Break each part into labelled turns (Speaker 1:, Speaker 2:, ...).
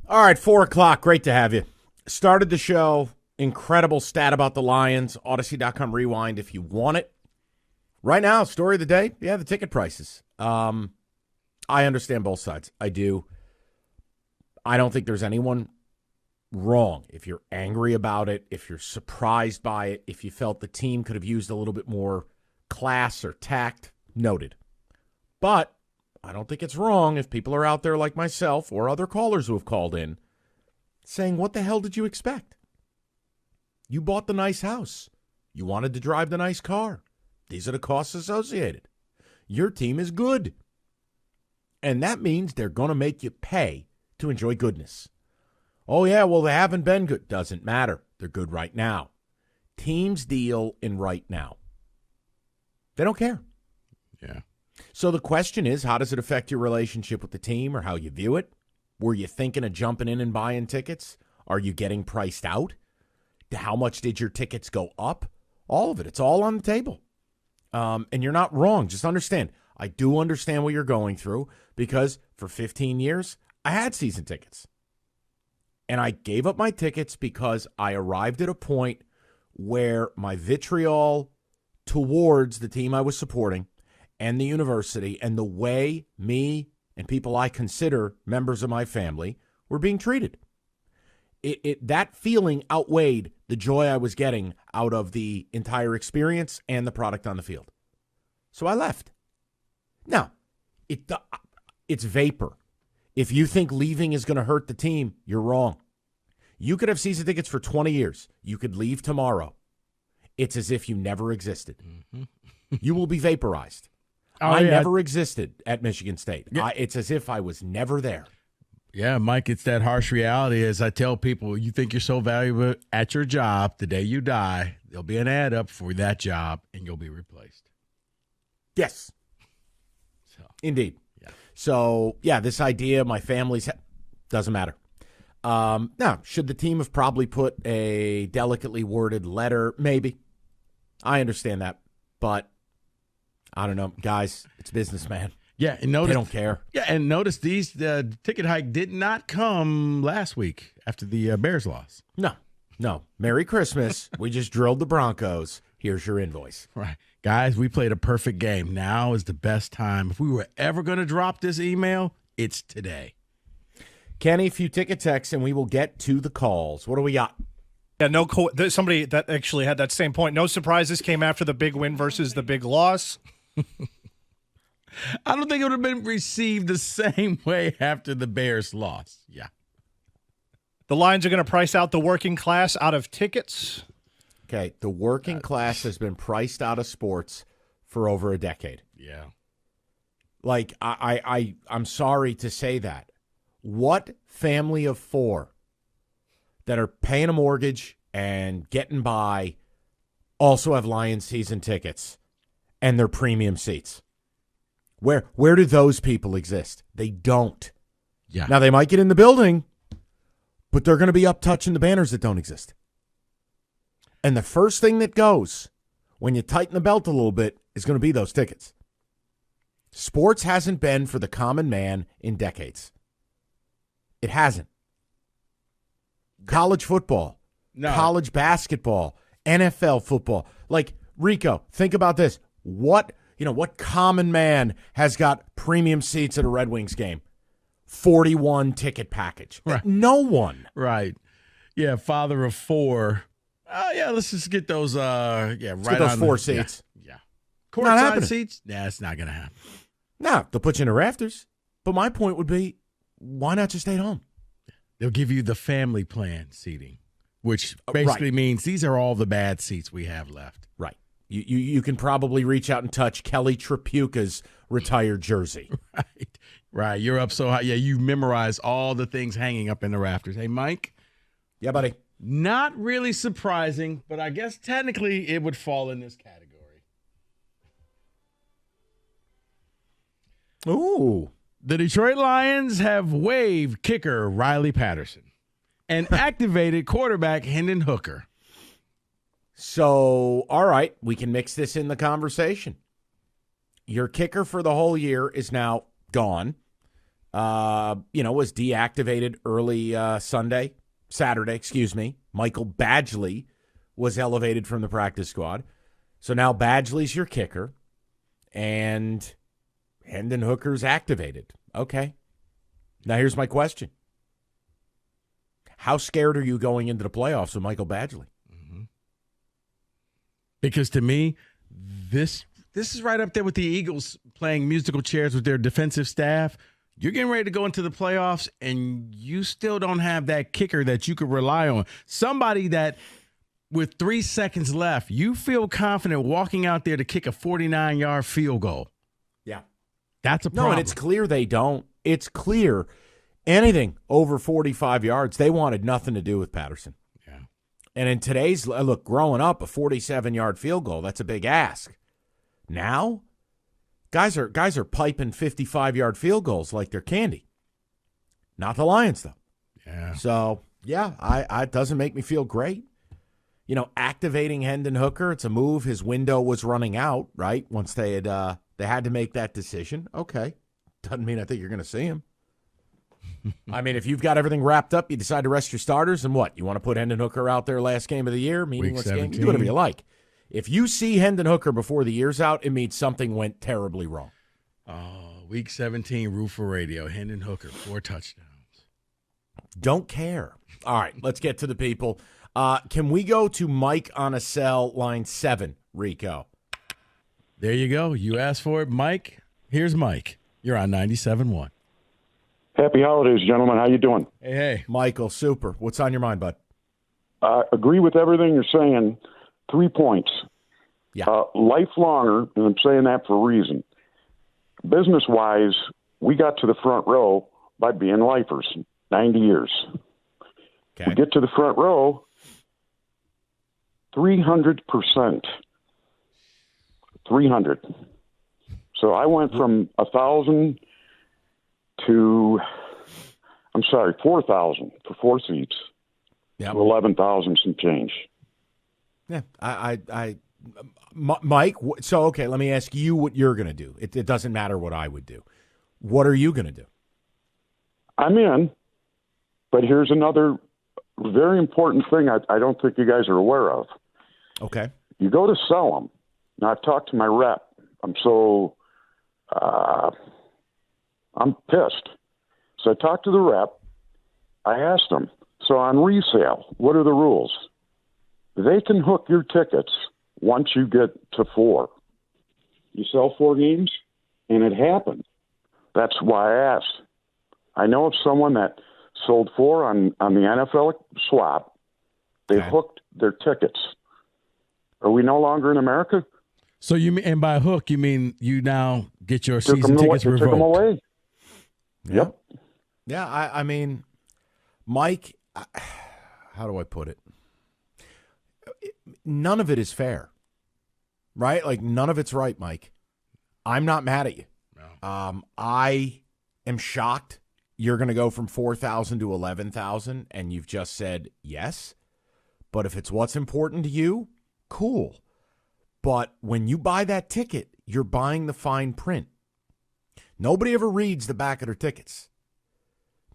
Speaker 1: All right, 4 o'clock. Great to have you. Started the show. Incredible stat about the Lions. Odyssey.com rewind if you want it. Right now, story of the day, the ticket prices. I understand both sides. I do. I don't think there's anyone wrong if you're angry about it, if you're surprised by it, if you felt the team could have used a little bit more class or tact. Noted. But I don't think it's wrong if people are out there like myself or other callers who have called in saying, what the hell did you expect? You bought the nice house. You wanted to drive the nice car. These are the costs associated. Your team is good. And that means they're going to make you pay to enjoy goodness. Oh, yeah, well, they haven't been good. Doesn't matter. They're good right now. Teams deal in right now. They don't care.
Speaker 2: Yeah.
Speaker 1: So the question is, how does it affect your relationship with the team or how you view it? Were you thinking of jumping in and buying tickets? Are you getting priced out? How much did your tickets go up? All of it. It's all on the table. And you're not wrong. Just understand. I do understand what you're going through because for 15 years, I had season tickets. And I gave up my tickets because I arrived at a point where my vitriol towards the team I was supporting and the university and the way me and people I consider members of my family were being treated. That feeling outweighed the joy I was getting out of the entire experience and the product on the field. So I left. Now, it's vapor. If you think leaving is going to hurt the team, you're wrong. You could have season tickets for 20 years. You could leave tomorrow. It's as if you never existed. Mm-hmm. You will be vaporized. I never existed at Michigan State. Yeah. It's as if I was never there.
Speaker 2: Yeah, Mike, it's that harsh reality. As I tell people, you think you're so valuable at your job, the day you die, there'll be an ad up for that job, and you'll be replaced.
Speaker 1: Yes. Indeed. Yeah. So, this idea, my family's, doesn't matter. Now, should the team have probably put a delicately worded letter? Maybe. I understand that. But, I don't know. Guys, it's business, man.
Speaker 2: Yeah, and notice,
Speaker 1: they don't care.
Speaker 2: Yeah, and notice these ticket hike did not come last week after the Bears loss.
Speaker 1: No. Merry Christmas. We just drilled the Broncos. Here's your invoice.
Speaker 2: Right. Guys, we played a perfect game. Now is the best time. If we were ever going to drop this email, it's today.
Speaker 1: Kenny, a few ticket texts, and we will get to the calls. What do we got?
Speaker 3: Yeah, somebody that actually had that same point. No surprises came after the big win versus the big loss.
Speaker 2: I don't think it would have been received the same way after the Bears loss. Yeah.
Speaker 3: The Lions are going to price out the working class out of tickets.
Speaker 1: Okay, the working class has been priced out of sports for over a decade.
Speaker 2: Yeah.
Speaker 1: Like, I'm sorry to say that. What family of four that are paying a mortgage and getting by also have Lions season tickets and their premium seats? Where do those people exist? They don't.
Speaker 2: Yeah.
Speaker 1: Now, they might get in the building, but they're going to be up touching the banners that don't exist. And the first thing that goes when you tighten the belt a little bit is going to be those tickets. Sports hasn't been for the common man in decades. It hasn't. College football, college basketball, NFL football. Like, Rico, think about this. What common man has got premium seats at a Red Wings game? 41 ticket package.
Speaker 2: Right.
Speaker 1: No one.
Speaker 2: Right. Yeah, father of four. Let's just get those
Speaker 1: Get those four seats.
Speaker 2: Yeah. Courtside seats? Nah, it's not going to happen.
Speaker 1: No, they'll put you in the rafters. But my point would be, why not just stay at home?
Speaker 2: They'll give you the family plan seating, which basically means these are all the bad seats we have left.
Speaker 1: Right. You can probably reach out and touch Kelly Tripucka's retired jersey.
Speaker 2: Right. You're up so high. Yeah, you memorize all the things hanging up in the rafters. Hey, Mike?
Speaker 1: Yeah, buddy.
Speaker 2: Not really surprising, but I guess technically it would fall in this category.
Speaker 1: Ooh.
Speaker 2: The Detroit Lions have waived kicker Riley Patterson and activated quarterback Hendon Hooker.
Speaker 1: So, all right, we can mix this in the conversation. Your kicker for the whole year is now gone. was deactivated early Saturday. Michael Badgley was elevated from the practice squad. So now Badgley's your kicker, and Hendon Hooker's activated. Okay. Now here's my question. How scared are you going into the playoffs with Michael Badgley?
Speaker 2: Because to me, this is right up there with the Eagles playing musical chairs with their defensive staff. You're getting ready to go into the playoffs, and you still don't have that kicker that you could rely on. Somebody that, with 3 seconds left, you feel confident walking out there to kick a 49-yard field goal.
Speaker 1: Yeah.
Speaker 2: That's a problem.
Speaker 1: No, and it's clear they don't. It's clear anything over 45 yards, they wanted nothing to do with Patterson.
Speaker 2: Yeah.
Speaker 1: And in today's look, growing up, a 47-yard field goal, that's a big ask. Now, guys are piping 55-yard field goals like they're candy. Not the Lions, though.
Speaker 2: Yeah.
Speaker 1: So, yeah, it doesn't make me feel great. Activating Hendon Hooker, it's a move. His window was running out, right? Once they had to make that decision. Okay. Doesn't mean I think you're going to see him. I mean, if you've got everything wrapped up, you decide to rest your starters, and what? You want to put Hendon Hooker out there last game of the year, meaningless game? You do whatever you like. If you see Hendon Hooker before the year's out, it means something went terribly wrong.
Speaker 2: Oh, week 17, Roofer Radio. Hendon Hooker, 4 touchdowns.
Speaker 1: Don't care. All right, let's get to the people. Can we go to Mike on a cell, line 7, Rico?
Speaker 2: There you go. You asked for it, Mike. Here's Mike. You're on 97.1.
Speaker 4: Happy holidays, gentlemen. How you doing?
Speaker 2: Hey.
Speaker 1: Michael, super. What's on your mind, bud?
Speaker 4: Agree with everything you're saying. 3 points.
Speaker 1: Yeah.
Speaker 4: Lifelonger, and I'm saying that for a reason. Business-wise, we got to the front row by being lifers, 90 years.
Speaker 1: Okay.
Speaker 4: We get to the front row, 300%. 300. So I went from 1,000 to, 4,000 for 4 seats to 11,000 some change.
Speaker 1: Yeah, Mike, so, okay, let me ask you what you're going to do. It doesn't matter what I would do. What are you going to do?
Speaker 4: I'm in, but here's another very important thing I don't think you guys are aware of.
Speaker 1: Okay.
Speaker 4: You go to sell them. Now, I've talked to my rep. I'm pissed. So I talked to the rep. I asked him, so on resale, what are the rules? They can hook your tickets once you get to 4. You sell 4 games, and it happened. That's why I asked. I know of someone that sold 4 on the NFL swap. They hooked their tickets. Are we no longer in America?
Speaker 2: So you mean, and by hook, you mean you now get your season tickets revoked?
Speaker 4: Took them away. Yep.
Speaker 1: Yeah, I mean, Mike, how do I put it? None of it is fair, right? Like, none of it's right, Mike. I'm not mad at you. No. I am shocked you're going to go from 4,000 to 11,000, and you've just said yes. But if it's what's important to you, cool. But when you buy that ticket, you're buying the fine print. Nobody ever reads the back of their tickets.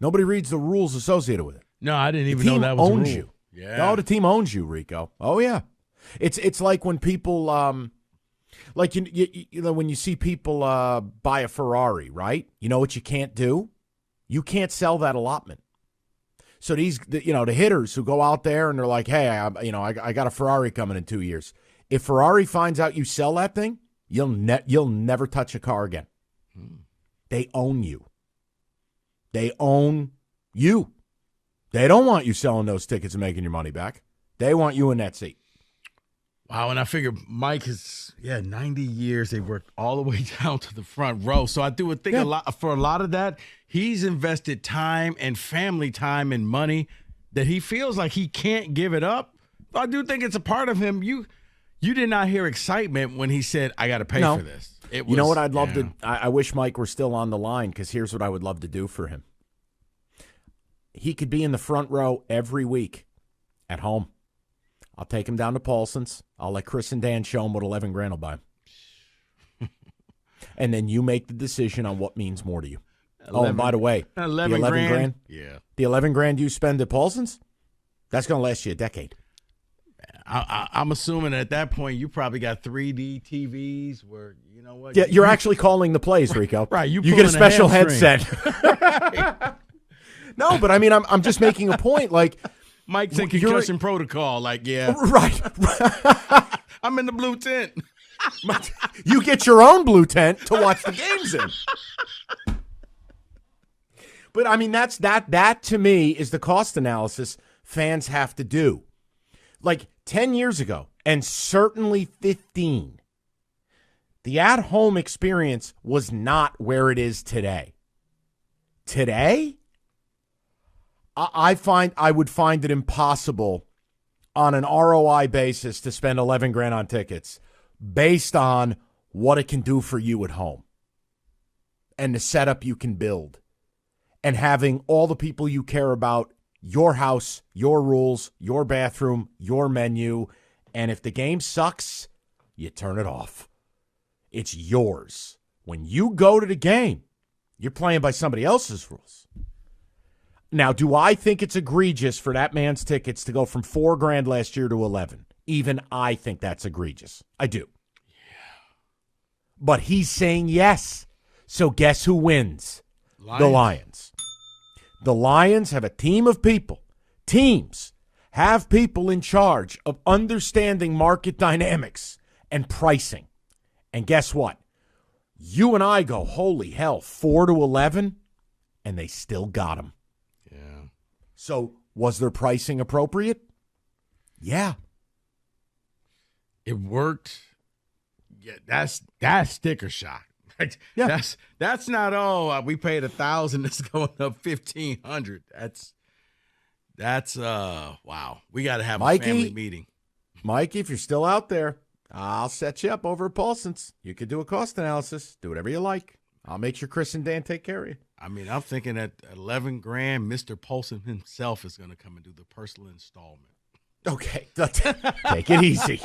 Speaker 1: Nobody reads the rules associated with it.
Speaker 2: No, I didn't even know that was a rule.
Speaker 1: The team owns you.
Speaker 2: Yeah.
Speaker 1: Oh, the team owns you, Rico. Oh, yeah. It's like when people, like you know, when you see people buy a Ferrari, right? You know what you can't do? You can't sell that allotment. So the hitters who go out there and they're like, hey, I got a Ferrari coming in 2 years. If Ferrari finds out you sell that thing, you'll never touch a car again. They own you. They own you. They don't want you selling those tickets and making your money back. They want you in that seat.
Speaker 2: Wow, and I figure Mike is 90 years. They worked all the way down to the front row. So I do think a lot of that, he's invested time and family time and money that he feels like he can't give it up. I do think it's a part of him. You did not hear excitement when he said, I got to pay for this.
Speaker 1: You know what I'd love to – I wish Mike were still on the line, because here's what I would love to do for him. He could be in the front row every week at home. I'll take him down to Paulson's. I'll let Chris and Dan show him what 11 grand will buy him. And then you make the decision on what means more to you. Oh, and by the way,
Speaker 2: 11
Speaker 1: the 11 grand.
Speaker 2: Yeah.
Speaker 1: The 11 grand you spend at Paulson's, that's going to last you a decade.
Speaker 2: I'm assuming at that point you probably got 3D TVs where, you know what?
Speaker 1: Yeah, you're actually calling the plays, Rico.
Speaker 2: Right.
Speaker 1: You get a special headset.
Speaker 2: Right.
Speaker 1: No, but I mean, I'm just making a point. Like,
Speaker 2: Mike's in concussion protocol. Like, yeah.
Speaker 1: Right.
Speaker 2: I'm in the blue tent.
Speaker 1: You get your own blue tent to watch the games in. But I mean, that to me is the cost analysis fans have to do. Like 10 years ago, and certainly 15, the at-home experience was not where it is today. Today, I would find it impossible on an ROI basis to spend 11 grand on tickets based on what it can do for you at home and the setup you can build and having all the people you care about, your house, your rules, your bathroom, your menu, and if the game sucks, you turn it off. It's yours. When you go to the game, you're playing by somebody else's rules. Now, do I think it's egregious for that man's tickets to go from $4 grand last year to 11? Even I think that's egregious. I do. Yeah. But he's saying yes. So guess who wins? The Lions. The Lions have a team of people. Teams have people in charge of understanding market dynamics and pricing. And guess what? You and I go, holy hell, 4 to 11, and they still got them.
Speaker 2: Yeah.
Speaker 1: So was their pricing appropriate? Yeah.
Speaker 2: It worked. Yeah, that's sticker shock. Yeah. That's not we paid $1,000. It's going up $1,500. That's wow. We got to have a family meeting.
Speaker 1: Mikey, if you're still out there, I'll set you up over at Paulson's. You could do a cost analysis. Do whatever you like. I'll make sure Chris and Dan take care of you.
Speaker 2: I mean, I'm thinking at 11 grand, Mr. Paulson himself is going to come and do the personal installment.
Speaker 1: Okay, take it easy.